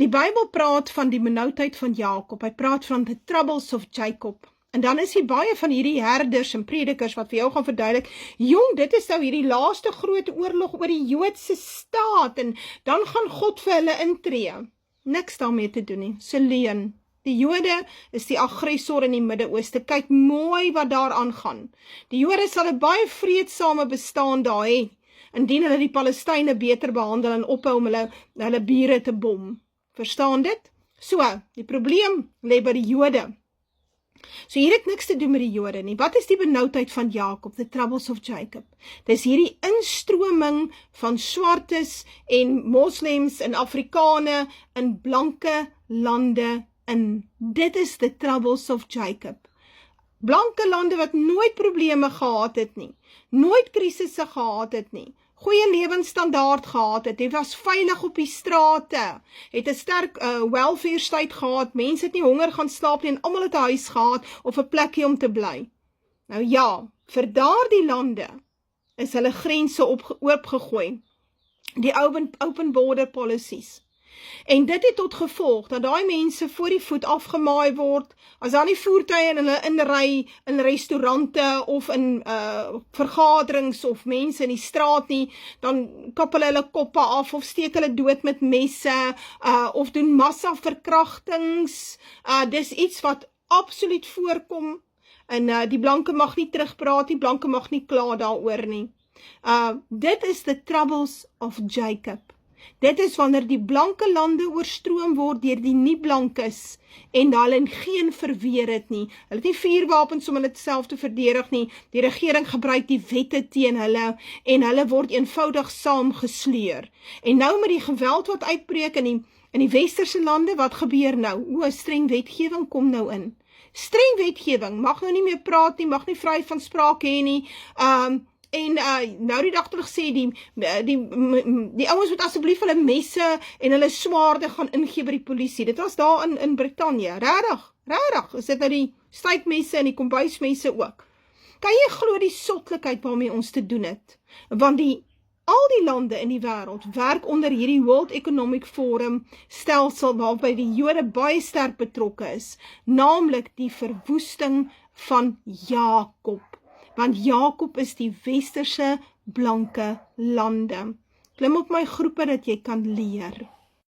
Die Bybel praat van die benoudheid van Jakob, hy praat van the troubles of Jacob, en dan is hier baie van hierdie herders en predikers wat vir jou gaan verduidelik, jong, dit is nou hierdie laaste groot oorlog oor die Joodse staat, en dan gaan God vir hulle intree. Niks daarmee te doen nie, se leuen. Die Jode is die aggressor in die Midde-Ooste, kyk mooi wat daar aangaan. Die Jode sal 'n baie vreedsame bestaan daar hê, indien hulle die Palestynë beter behandel en ophou om hulle bure te bom. Verstaan dit? So, die probleem lê by die Jode. So hier het niks te doen met die Jode nie. Wat is die benoudheid van Jakob, the troubles of Jacob? Dis hierdie instroming van swartes en moslems en Afrikane in blanke lande in. Dit is the troubles of Jacob. Blanke lande wat nooit probleme gehad het nie, nooit krisisse gehad het nie, goeie lewensstandaard gehad het, het was veilig op die strate, het 'n sterk welfare state gehad, mense het nie honger gaan slaap nie, en almal het 'n huis gehad, of 'n plekkie om te bly. Nou ja, vir daardie lande, is hulle grense oopgegooi, die open border policies. En dit het tot gevolg, dat daai mense voor die voet afgemaai word, as daar nie voertuie in hulle inry, in restaurante, of in vergaderings, of mense in die straat nie, dan kap hulle koppe af, of steek hulle dood met messe, of doen massa verkrachtings, dis iets wat absoluut voorkom, en die blanke mag nie terugpraat, die blanke mag nie kla daaroor nie. Dit is the troubles of Jacob. Dit is wanneer die blanke lande oorstroom word deur die nie-blankes en hulle geen verweer het nie. Hulle het nie vuurwapens om hulle self te verdedig nie. Die regering gebruik die wette teen hulle en hulle word eenvoudig saamgesleer. En nou met die geweld wat uitbreek in die westerse lande, wat gebeur nou? Streng wetgewing kom nou in. Streng wetgewing, mag nou nie meer praat nie, mag nie vryheid van spraak hê nie. En nou die dag terug sê, die ouens moet asseblief hulle messe en hulle swaarde gaan ingee by die polisie. Dit was daar in Brittanje. Regtig, is dit nou die stuitmesse en die kombuismesse ook. Kan jy glo die sotlikheid waarmee ons te doen het? Want al die lande in die wêreld werk onder hierdie World Economic Forum stelsel waarby die Jode baie sterk betrokke is, naamlik die verwoesting van Jakob. Want Jakob is die westerse blanke lande. Klim op my groepe dat jy kan leer.